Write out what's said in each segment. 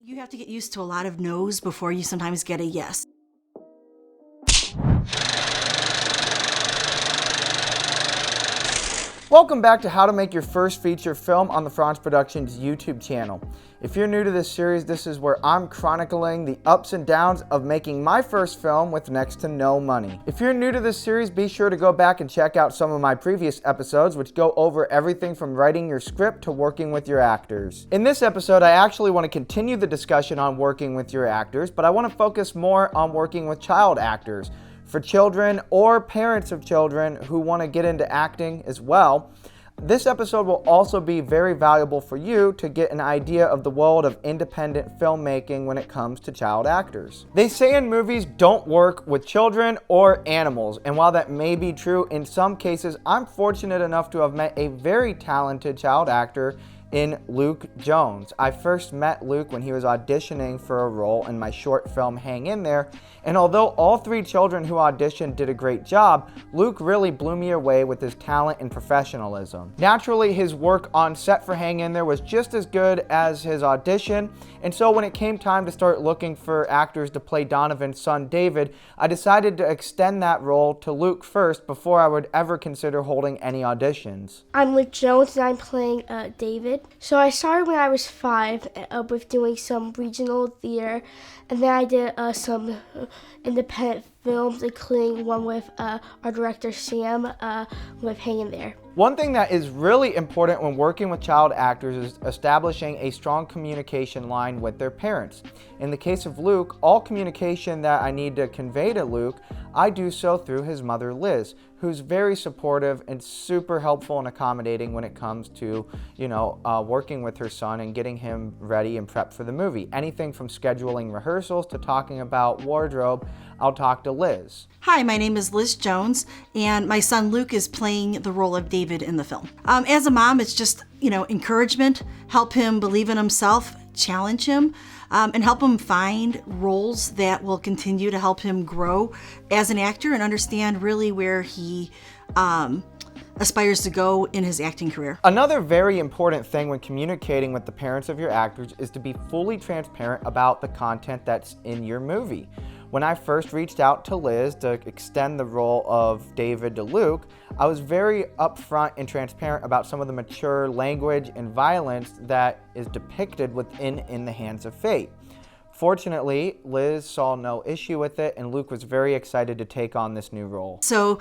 You have to get used to a lot of no's before you sometimes get a yes. Welcome back to How to Make Your First Feature Film on the Franz Productions YouTube channel. If you're new to this series, this is where I'm chronicling the ups and downs of making my first film with next to no money. If you're new to this series, be sure to go back and check out some of my previous episodes, which go over everything from writing your script to working with your actors. In this episode, I actually want to continue the discussion on working with your actors, but I want to focus more on working with child actors. For children or parents of children who want to get into acting as well, this episode will also be very valuable for you to get an idea of the world of independent filmmaking when it comes to child actors. They say in movies, don't work with children or animals, and while that may be true in some cases, I'm fortunate enough to have met a very talented child actor in Luke Jones. I first met Luke when he was auditioning for a role in my short film Hang In There, and although all three children who auditioned did a great job, Luke really blew me away with his talent and professionalism. Naturally, his work on set for Hang In There was just as good as his audition, and so when it came time to start looking for actors to play Donovan's son David, I decided to extend that role to Luke first before I would ever consider holding any auditions. I'm Luke Jones and I'm playing David. So I started when I was 5 with doing some regional theater, and then I did some independent films, including one with our director Sam with Hang In There. One thing that is really important when working with child actors is establishing a strong communication line with their parents. In the case of Luke, all communication that I need to convey to Luke, I do so through his mother Liz, who's very supportive and super helpful and accommodating when it comes to, working with her son and getting him ready and prepped for the movie. Anything from scheduling rehearsals to talking about wardrobe, I'll talk to Liz. Hi, my name is Liz Jones, and my son Luke is playing the role of David in the film. As a mom, it's just, encouragement, help him believe in himself, challenge him, and help him find roles that will continue to help him grow as an actor and understand really where he aspires to go in his acting career. Another very important thing when communicating with the parents of your actors is to be fully transparent about the content that's in your movie. When I first reached out to Liz to extend the role of David to Luke, I was very upfront and transparent about some of the mature language and violence that is depicted within In the Hands of Fate. Fortunately, Liz saw no issue with it, and Luke was very excited to take on this new role. So,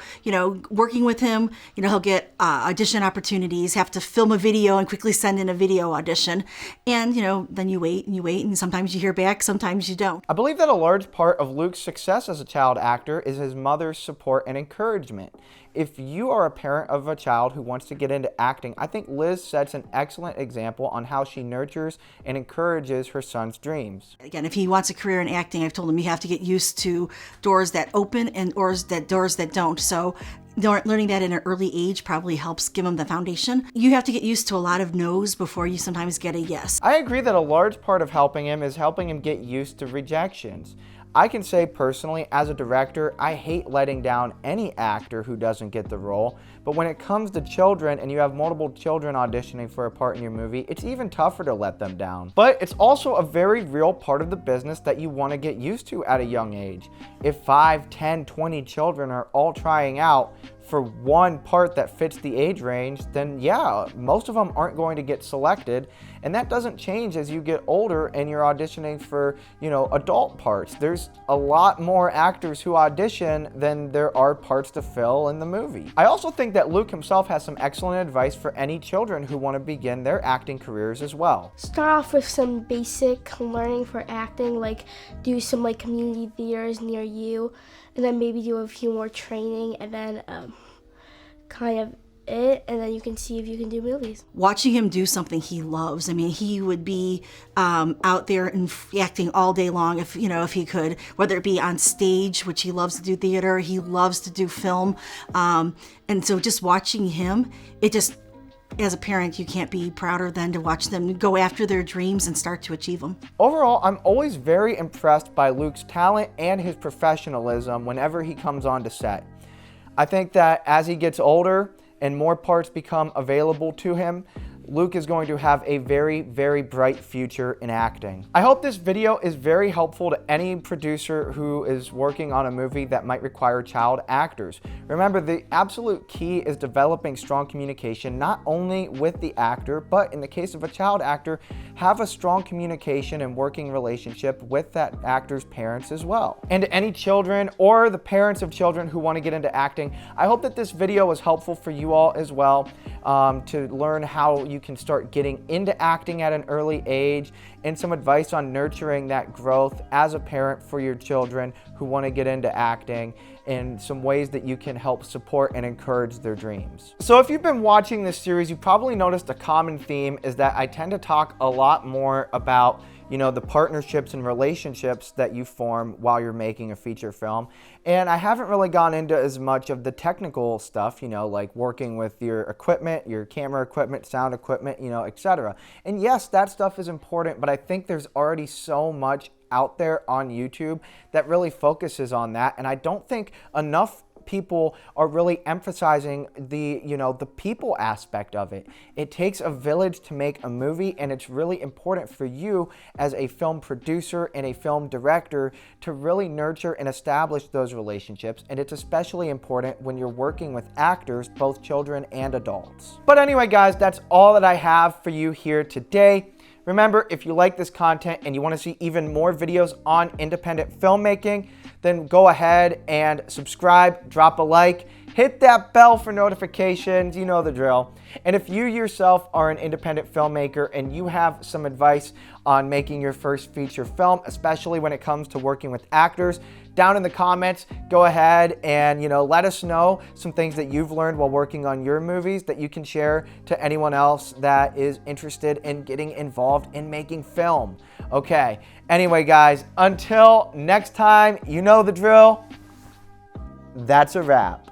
working with him, he'll get audition opportunities, have to film a video and quickly send in a video audition. And, then you wait, and sometimes you hear back, sometimes you don't. I believe that a large part of Luke's success as a child actor is his mother's support and encouragement. If you are a parent of a child who wants to get into acting, I think Liz sets an excellent example on how she nurtures and encourages her son's dreams. Again, if he wants a career in acting, I've told him you have to get used to doors that open and doors that don't. So learning that at an early age probably helps give him the foundation. You have to get used to a lot of no's before you sometimes get a yes. I agree that a large part of helping him is helping him get used to rejections. I can say personally, as a director, I hate letting down any actor who doesn't get the role, but when it comes to children and you have multiple children auditioning for a part in your movie, it's even tougher to let them down. But it's also a very real part of the business that you want to get used to at a young age. If 5, 10, 20 children are all trying out for one part that fits the age range, then yeah, most of them aren't going to get selected. And that doesn't change as you get older and you're auditioning for, adult parts. There's a lot more actors who audition than there are parts to fill in the movie. I also think that Luke himself has some excellent advice for any children who want to begin their acting careers as well. Start off with some basic learning for acting, like do some community theaters near you, and then maybe do a few more training, and then and then you can see if you can do movies. Watching him do something he loves. I mean, he would be out there and acting all day long if he could, whether it be on stage, which he loves to do theater, he loves to do film. And so just watching him, as a parent, you can't be prouder than to watch them go after their dreams and start to achieve them. Overall, I'm always very impressed by Luke's talent and his professionalism whenever he comes onto set. I think that as he gets older and more parts become available to him, Luke is going to have a very, very bright future in acting. I hope this video is very helpful to any producer who is working on a movie that might require child actors. Remember, the absolute key is developing strong communication, not only with the actor, but in the case of a child actor, have a strong communication and working relationship with that actor's parents as well. And to any children or the parents of children who want to get into acting, I hope that this video was helpful for you all as well, to learn how you can start getting into acting at an early age, and some advice on nurturing that growth as a parent for your children who want to get into acting, and some ways that you can help support and encourage their dreams. So if you've been watching this series, you probably noticed a common theme is that I tend to talk a lot more about, you know, the partnerships and relationships that you form while you're making a feature film. And I haven't really gone into as much of the technical stuff, you know, like working with your equipment, your camera equipment, sound equipment, you know, etc. And yes, that stuff is important, but I think there's already so much out there on YouTube that really focuses on that. And I don't think enough people are really emphasizing the, you know, the people aspect of it. It takes a village to make a movie, and it's really important for you as a film producer and a film director to really nurture and establish those relationships. And it's especially important when you're working with actors, both children and adults. But anyway, guys, that's all that I have for you here today. Remember, if you like this content and you want to see even more videos on independent filmmaking, then go ahead and subscribe, drop a like, hit that bell for notifications, you know the drill. And if you yourself are an independent filmmaker and you have some advice on making your first feature film, especially when it comes to working with actors, down in the comments, go ahead and, you know, let us know some things that you've learned while working on your movies that you can share to anyone else that is interested in getting involved in making film. Okay, anyway, guys, until next time, you know the drill. That's a wrap.